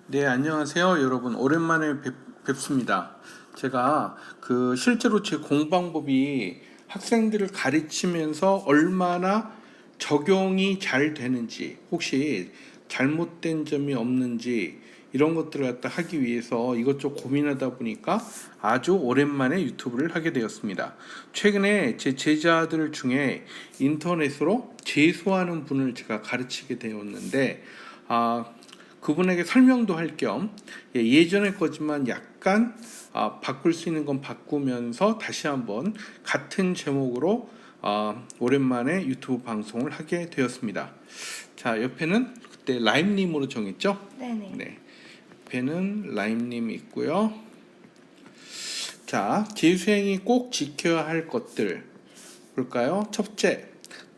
네, 안녕하세요, 여러분. 오랜만에 뵙습니다. 제가 실제로 제 공부방법이 학생들을 가르치면서 얼마나 적용이 잘 되는지, 혹시 잘못된 점이 없는지 이런 것들을 갖다 하기 위해서 이것저것 고민하다 보니까 아주 오랜만에 유튜브를 하게 되었습니다. 최근에 제 제자들 중에 인터넷으로 재수하는 분을 제가 가르치게 되었는데, 그분에게 설명도 할 겸 예전의 거지만 약간 바꿀 수 있는 건 바꾸면서 다시 한번 같은 제목으로 오랜만에 유튜브 방송을 하게 되었습니다. 자, 옆에는 그때 라임님으로 정했죠? 네네. 네, 옆에는 라임님이 있고요. 자, 재수생이 꼭 지켜야 할 것들 볼까요? 첫째,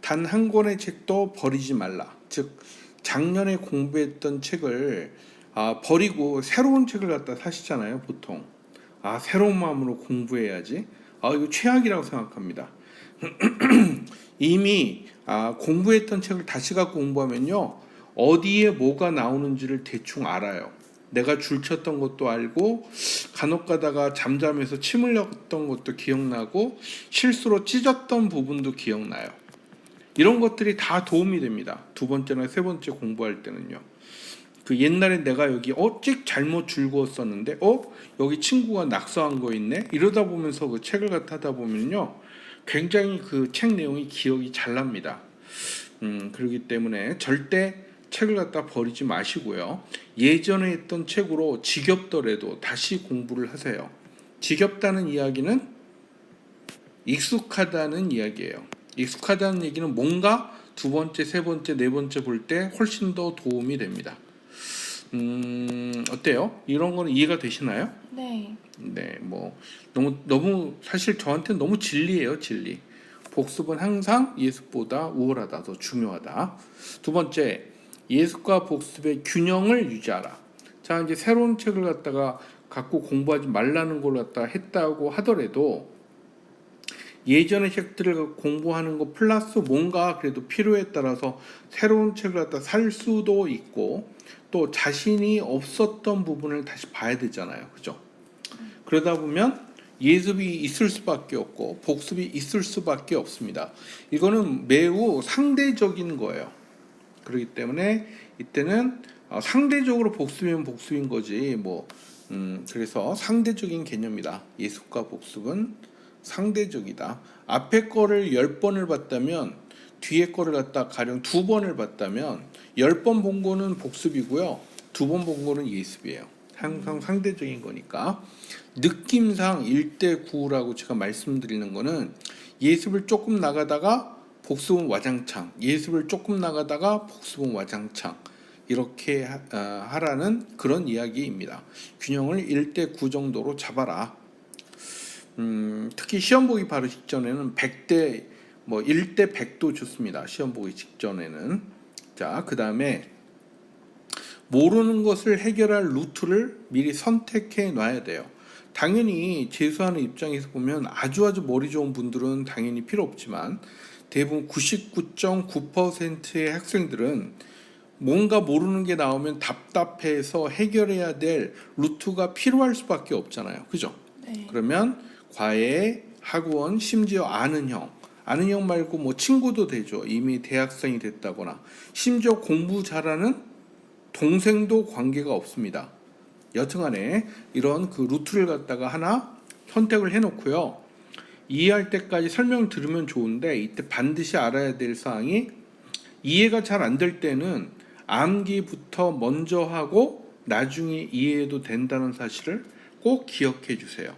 단 한 권의 책도 버리지 말라. 즉, 작년에 공부했던 책을 버리고 새로운 책을 갖다 사시잖아요, 보통. 새로운 마음으로 공부해야지. 이거 최악이라고 생각합니다. 이미 공부했던 책을 다시 갖고 공부하면요, 어디에 뭐가 나오는지를 대충 알아요. 내가 줄쳤던 것도 알고, 간혹 가다가 잠잠해서 침 흘렸던 것도 기억나고, 실수로 찢었던 부분도 기억나요. 이런 것들이 다 도움이 됩니다. 두 번째나 세 번째 공부할 때는요. 옛날에 내가 여기 찍 잘못 줄거웠었는데 여기 친구가 낙서한 거 있네, 이러다 보면서 그 책을 갖다 하다 보면요, 굉장히 그 책 내용이 기억이 잘 납니다. 그렇기 때문에 절대 책을 갖다 버리지 마시고요. 예전에 했던 책으로 지겹더라도 다시 공부를 하세요. 지겹다는 이야기는 익숙하다는 이야기예요. 익숙하다는 얘기는 뭔가 두 번째, 세 번째, 네 번째 볼 때 훨씬 더 도움이 됩니다. 어때요? 이런 거는 이해가 되시나요? 네. 네, 뭐 너무 사실 저한테는 너무 진리예요, 진리. 복습은 항상 예습보다 우월하다, 더 중요하다. 두 번째, 예습과 복습의 균형을 유지하라. 자, 이제 새로운 책을 갖다가 갖고 공부하지 말라는 걸 갖다 했다고 하더라도 예전의 책들을 공부하는 거 플러스 뭔가 그래도 필요에 따라서 새로운 책을 갖다 살 수도 있고, 또 자신이 없었던 부분을 다시 봐야 되잖아요, 그죠? 그러다 보면 예습이 있을 수밖에 없고 복습이 있을 수밖에 없습니다. 이거는 매우 상대적인 거예요. 그렇기 때문에 이때는 상대적으로 복습이면 복습인 거지, 그래서 상대적인 개념이다. 예습과 복습은 상대적이다. 앞에 거를 10번을 봤다면 뒤에 거를 갖다 가령 2번을 봤다면 10번 본 거는 복습이고요, 2번 본 거는 예습이에요. 항상 상대적인 거니까. 느낌상 1대 9라고 제가 말씀드리는 거는 예습을 조금 나가다가 복습은 와장창, 예습을 조금 나가다가 복습은 와장창, 이렇게 하라는 그런 이야기입니다. 균형을 1대 9 정도로 잡아라. 특히 시험 보기 바로 직전에는 100대 1대 100도 좋습니다. 시험 보기 직전에는. 자, 그 다음에 모르는 것을 해결할 루트를 미리 선택해 놔야 돼요. 당연히 재수하는 입장에서 보면 아주 머리 좋은 분들은 당연히 필요 없지만, 대부분 99.9%의 학생들은 뭔가 모르는 게 나오면 답답해서 해결해야 될 루트가 필요할 수밖에 없잖아요, 그죠? 네. 그러면 과외, 학원, 심지어 아는 형 말고 뭐 친구도 되죠. 이미 대학생이 됐다거나, 심지어 공부 잘하는 동생도 관계가 없습니다. 여튼간에 이런 그 루트를 갖다가 하나 선택을 해놓고요, 이해할 때까지 설명 들으면 좋은데, 이때 반드시 알아야 될 사항이, 이해가 잘 안 될 때는 암기부터 먼저 하고 나중에 이해해도 된다는 사실을 꼭 기억해 주세요.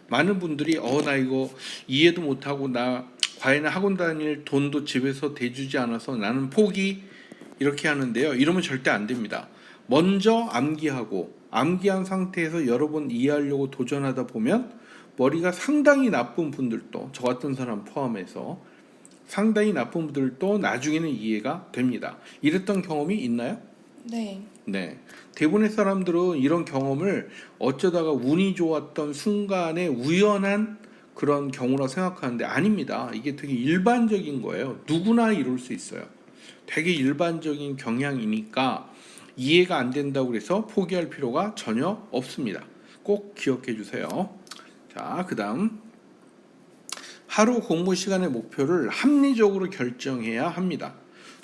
많은 분들이 나 이거 이해도 못하고 나 과외나 학원 다닐 돈도 집에서 대주지 않아서 나는 포기, 이렇게 하는데요. 이러면 절대 안 됩니다. 먼저 암기한 상태에서 여러 번 이해하려고 도전하다 보면 머리가 상당히 나쁜 분들도, 저 같은 사람 포함해서 상당히 나쁜 분들도 나중에는 이해가 됩니다. 이랬던 경험이 있나요? 네. 네. 대부분의 사람들은 이런 경험을 어쩌다가 운이 좋았던 순간에 우연한 그런 경우라 생각하는데 아닙니다. 이게 되게 일반적인 거예요. 누구나 이룰 수 있어요. 되게 일반적인 경향이니까 이해가 안 된다고 해서 포기할 필요가 전혀 없습니다. 꼭 기억해 주세요. 자, 그다음 하루 공부 시간의 목표를 합리적으로 결정해야 합니다.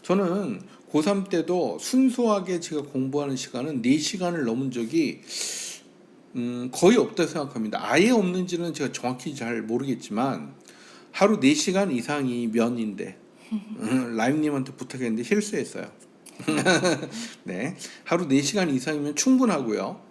저는 고3 때도 순수하게 제가 공부하는 시간은 4시간을 넘은 적이 거의 없다 생각합니다. 아예 없는지는 제가 정확히 잘 모르겠지만 하루 4시간 이상이 면인데 라임님한테 부탁했는데 실수했어요. 네, 하루 4시간 이상이면 충분하고요.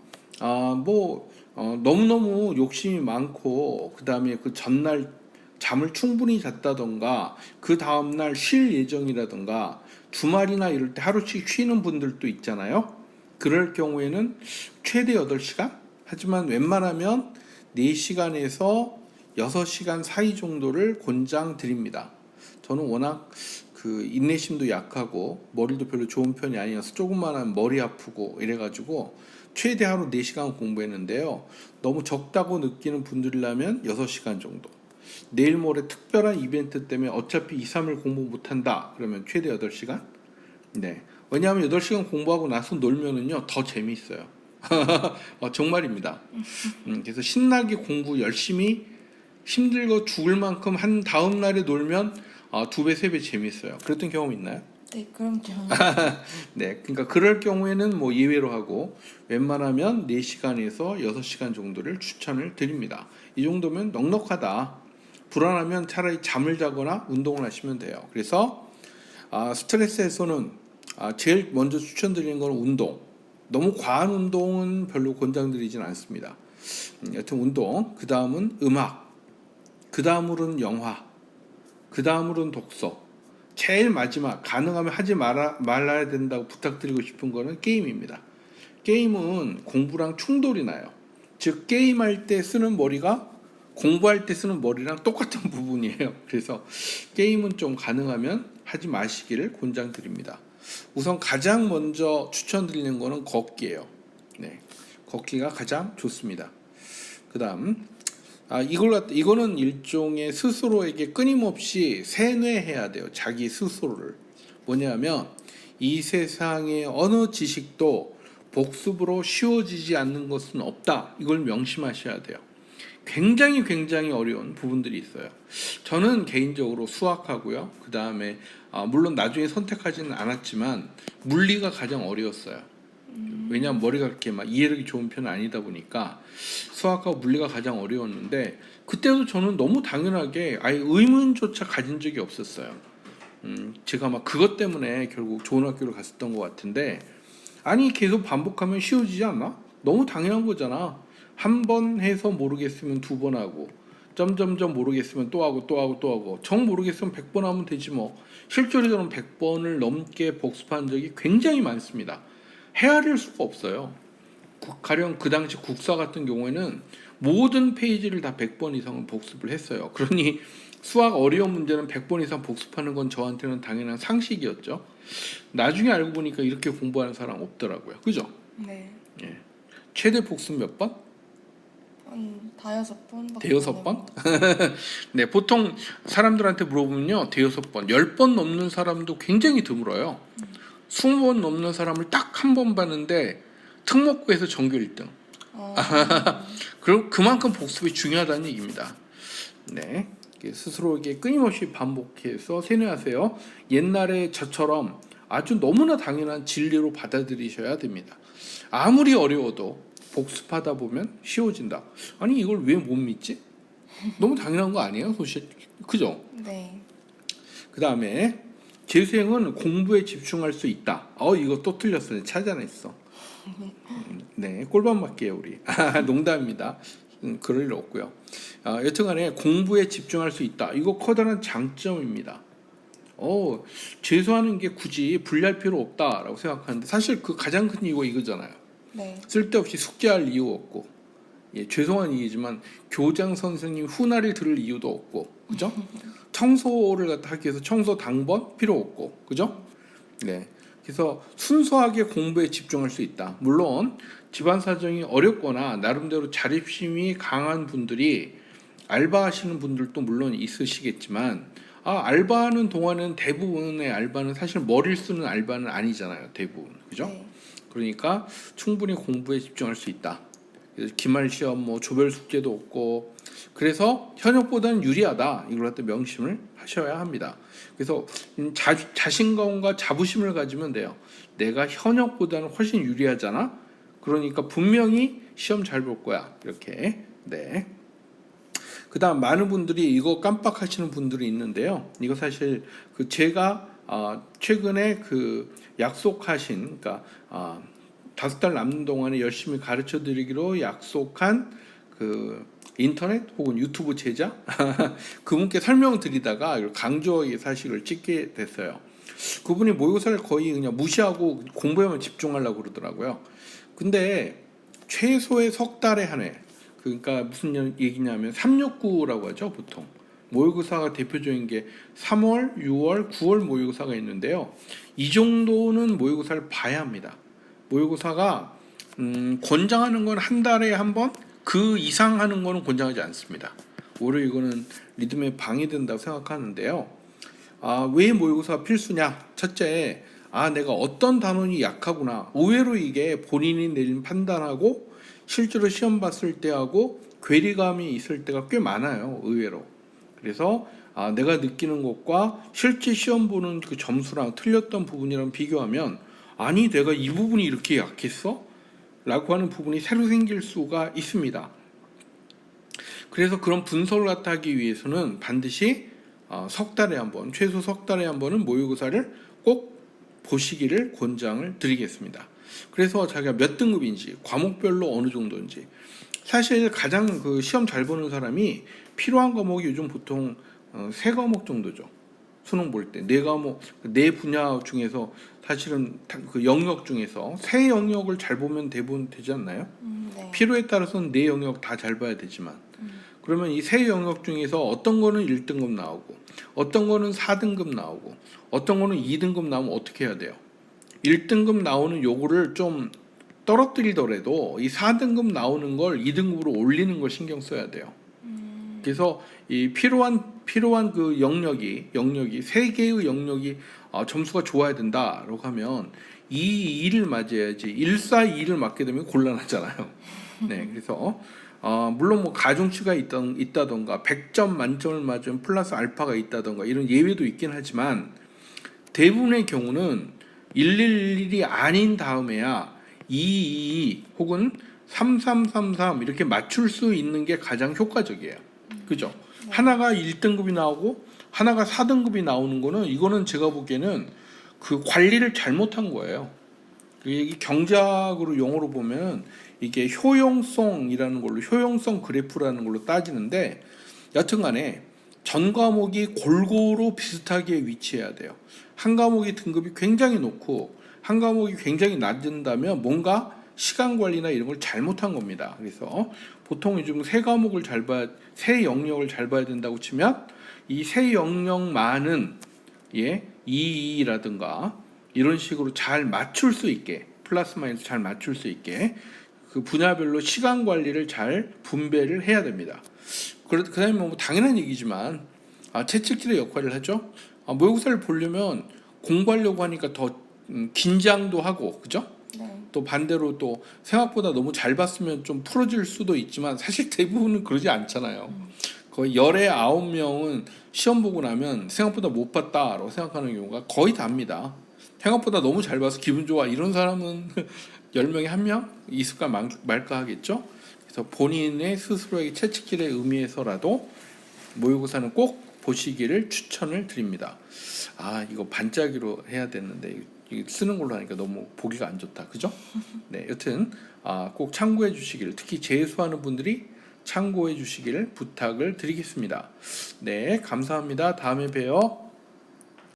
너무너무 욕심이 많고 그 다음에 그 전날 잠을 충분히 잤다던가 그 다음날 쉴 예정이라던가 주말이나 이럴 때 하루씩 쉬는 분들도 있잖아요. 그럴 경우에는 최대 8시간? 하지만 웬만하면 4시간에서 6시간 사이 정도를 권장드립니다. 저는 워낙 그 인내심도 약하고 머리도 별로 좋은 편이 아니어서 조금만 하면 머리 아프고 이래가지고 최대 하루 4시간 공부했는데요. 너무 적다고 느끼는 분들이라면 6시간 정도. 내일 모레 특별한 이벤트 때문에 어차피 2, 3일 공부 못한다 그러면 최대 8시간. 네. 왜냐하면 8시간 공부하고 나서 놀면은요 더 재미있어요. 정말입니다. 그래서 신나게 공부 열심히 힘들고 죽을 만큼 한 다음 날에 놀면 2배, 3배 재미있어요. 그랬던 경험 있나요? 네, 그럼요. 네, 그러니까 그럴 경우에는 뭐 예외로 하고 웬만하면 4시간에서 6시간 정도를 추천을 드립니다. 이 정도면 넉넉하다. 불안하면 차라리 잠을 자거나 운동을 하시면 돼요. 그래서 스트레스 해소는 제일 먼저 추천드리는 건 운동. 너무 과한 운동은 별로 권장드리진 않습니다. 여튼 운동, 그 다음은 음악, 그 다음으로는 영화, 그 다음으로는 독서. 제일 마지막 가능하면 하지 말아야 된다고 부탁드리고 싶은 거는 게임입니다. 게임은 공부랑 충돌이 나요. 즉 게임할 때 쓰는 머리가 공부할 때 쓰는 머리랑 똑같은 부분이에요. 그래서 게임은 좀 가능하면 하지 마시기를 권장드립니다. 우선 가장 먼저 추천드리는 거는 걷기예요. 네, 걷기가 가장 좋습니다. 그다음 이거는 일종의 스스로에게 끊임없이 세뇌해야 돼요. 자기 스스로를. 뭐냐면 이 세상의 어느 지식도 복습으로 쉬워지지 않는 것은 없다. 이걸 명심하셔야 돼요. 굉장히 어려운 부분들이 있어요. 저는 개인적으로 수학하고요. 그 다음에 물론 나중에 선택하지는 않았지만 물리가 가장 어려웠어요. 왜냐하면 머리가 그렇게 막 이해력이 좋은 편은 아니다 보니까 수학하고 물리가 가장 어려웠는데 그때도 저는 너무 당연하게 아예 의문조차 가진 적이 없었어요. 제가 막 그것 때문에 결국 좋은 학교를 갔었던 것 같은데 아니 계속 반복하면 쉬워지지 않나? 너무 당연한 거잖아. 한 번 해서 모르겠으면 2번 하고 점점점 모르겠으면 또 하고 또 하고 또 하고 정 모르겠으면 100번 하면 되지 뭐. 실제로 저는 100번을 넘게 복습한 적이 굉장히 많습니다. 헤아릴 수가 없어요. 가령 그 당시 국사 같은 경우에는 모든 페이지를 다 100번 이상은 복습을 했어요. 그러니 수학 어려운 문제는 100번 이상 복습하는 건 저한테는 당연한 상식이었죠. 나중에 알고 보니까 이렇게 공부하는 사람 없더라고요. 그죠? 네. 예. 최대 복습 몇 번? 한 5-6번? 대여섯 번? 네, 보통 사람들한테 물어보면요. 대여섯 번, 10번 넘는 사람도 굉장히 드물어요. 20번 넘는 사람을 딱 한 번 봤는데 특목고에서 전교 1등. 그럼 그만큼 복습이 중요하다는 얘기입니다. 네, 스스로에게 끊임없이 반복해서 세뇌하세요. 옛날에 저처럼 아주 너무나 당연한 진리로 받아들이셔야 됩니다. 아무리 어려워도 복습하다 보면 쉬워진다. 아니 이걸 왜 못 믿지? 너무 당연한 거 아니에요, 사실. 그죠? 네. 그 다음에 재수생은 공부에 집중할 수 있다. 이거 또 틀렸어요. 찾아냈어. 네, 꼴밤 맞게요 우리. 농담입니다. 그럴 일 없고요. 여튼간에 공부에 집중할 수 있다. 이거 커다란 장점입니다. 재수하는 게 굳이 불리할 필요 없다라고 생각하는데 사실 그 가장 큰 이유가 이거잖아요. 네. 쓸데없이 숙제할 이유 없고, 죄송한 얘기지만 교장 선생님 후나를 들을 이유도 없고, 그죠? 청소를 갖다 하기 위해서 청소 당번 필요 없고, 그죠? 네. 그래서 순수하게 공부에 집중할 수 있다. 물론 집안 사정이 어렵거나 나름대로 자립심이 강한 분들이 알바하시는 분들도 물론 있으시겠지만 알바하는 동안은 대부분의 알바는 사실 머리를 쓰는 알바는 아니잖아요. 대부분. 그죠? 네. 그러니까 충분히 공부에 집중할 수 있다. 그래서 기말 시험 뭐 조별 숙제도 없고 그래서 현역보다는 유리하다. 이걸 갖다 명심을 하셔야 합니다. 그래서 자신감과 자부심을 가지면 돼요. 내가 현역보다는 훨씬 유리하잖아. 그러니까 분명히 시험 잘 볼 거야. 이렇게. 네. 그다음 많은 분들이 이거 깜빡하시는 분들이 있는데요. 이거 사실 그 제가 최근에 그 약속하신 그러니까 5달 남는 동안에 열심히 가르쳐 드리기로 약속한 그 인터넷 혹은 유튜브 제자 그분께 설명드리다가 강조의 사실을 찍게 됐어요. 그분이 모의고사를 거의 그냥 무시하고 공부에만 집중하려고 그러더라고요. 근데 최소의 석 달에 한 회, 그러니까 무슨 얘기냐면 369라고 하죠, 보통. 모의고사가 대표적인 게 3월, 6월, 9월 모의고사가 있는데요. 이 정도는 모의고사를 봐야 합니다. 모의고사가 권장하는 건 한 달에 한 번, 그 이상 하는 거는 권장하지 않습니다. 오히려 이거는 리듬에 방해된다고 생각하는데요. 왜 모의고사가 필수냐? 첫째, 내가 어떤 단원이 약하구나. 의외로 이게 본인이 내린 판단하고 실제로 시험 봤을 때하고 괴리감이 있을 때가 꽤 많아요. 의외로. 그래서 내가 느끼는 것과 실제 시험 보는 그 점수랑 틀렸던 부분이랑 비교하면 아니 내가 이 부분이 이렇게 약했어? 라고 하는 부분이 새로 생길 수가 있습니다. 그래서 그런 분석을 갖다 하기 위해서는 반드시 석 달에 한 번, 최소 석 달에 한 번은 모의고사를 꼭 보시기를 권장을 드리겠습니다. 그래서 자기가 몇 등급인지, 과목별로 어느 정도인지. 사실 가장 그 시험 잘 보는 사람이 필요한 과목이 요즘 보통 3과목 정도죠. 수능 볼 때 4과목, 4분야 중에서 사실은 그 영역 중에서 3영역을 잘 보면 대부분 되지 않나요? 네. 필요에 따라서는 4영역 다 잘 봐야 되지만 그러면 이 3영역 중에서 어떤 거는 1등급 나오고 어떤 거는 4등급 나오고 어떤 거는 2등급 나오면 어떻게 해야 돼요? 1등급 나오는 요거를 좀 떨어뜨리더라도 이 4등급 나오는 걸 2등급으로 올리는 걸 신경 써야 돼요. 그래서 이 필요한 그 영역이 3개의 영역이 점수가 좋아야 된다라고 하면 2를 맞아야지 1, 4, 2를 맞게 되면 곤란하잖아요. 네, 그래서 물론 뭐 가중치가 있다던가 100점 만점을 맞으면 플러스 알파가 있다던가 이런 예외도 있긴 하지만 대부분의 경우는 111이 아닌 다음에야 222 혹은 3333 이렇게 맞출 수 있는 게 가장 효과적이에요. 그죠? 하나가 1등급이 나오고 하나가 4등급이 나오는 거는 이거는 제가 보기에는 그 관리를 잘못한 거예요. 이게 경제학으로 용어로 보면 이게 효용성이라는 걸로 효용성 그래프라는 걸로 따지는데 여튼간에 전 과목이 골고루 비슷하게 위치해야 돼요. 한 과목이 등급이 굉장히 높고 한 과목이 굉장히 낮은다면 뭔가 시간 관리나 이런 걸 잘못한 겁니다. 그래서 보통 요즘 세 영역을 잘 봐야 된다고 치면 이 세 영역만은 2라든가 이런 식으로 잘 맞출 수 있게 플러스 마이너스 잘 맞출 수 있게 그 분야별로 시간 관리를 잘 분배를 해야 됩니다. 그다음에 뭐 당연한 얘기지만 채찍질의 역할을 하죠. 모의고사를 보려면 공부하려고 하니까 더 긴장도 하고 그죠? 네. 또 반대로 또 생각보다 너무 잘 봤으면 좀 풀어질 수도 있지만 사실 대부분은 그러지 않잖아요. 거의 10에 9명은 시험 보고 나면 생각보다 못 봤다라고 생각하는 경우가 거의 다입니다. 생각보다 너무 잘 봐서 기분 좋아 이런 사람은 10명에 1명 있을까 말까 하겠죠. 그래서 본인의 스스로에게 채찍질의 의미에서라도 모의고사는 꼭 보시기를 추천을 드립니다. 이거 반짝이로 해야 되는데 이거 쓰는 걸로 하니까 너무 보기가 안 좋다. 그죠? 네, 여튼 꼭 참고해 주시기를 특히 재수하는 분들이 참고해 주시기를 부탁을 드리겠습니다. 네, 감사합니다. 다음에 봬요.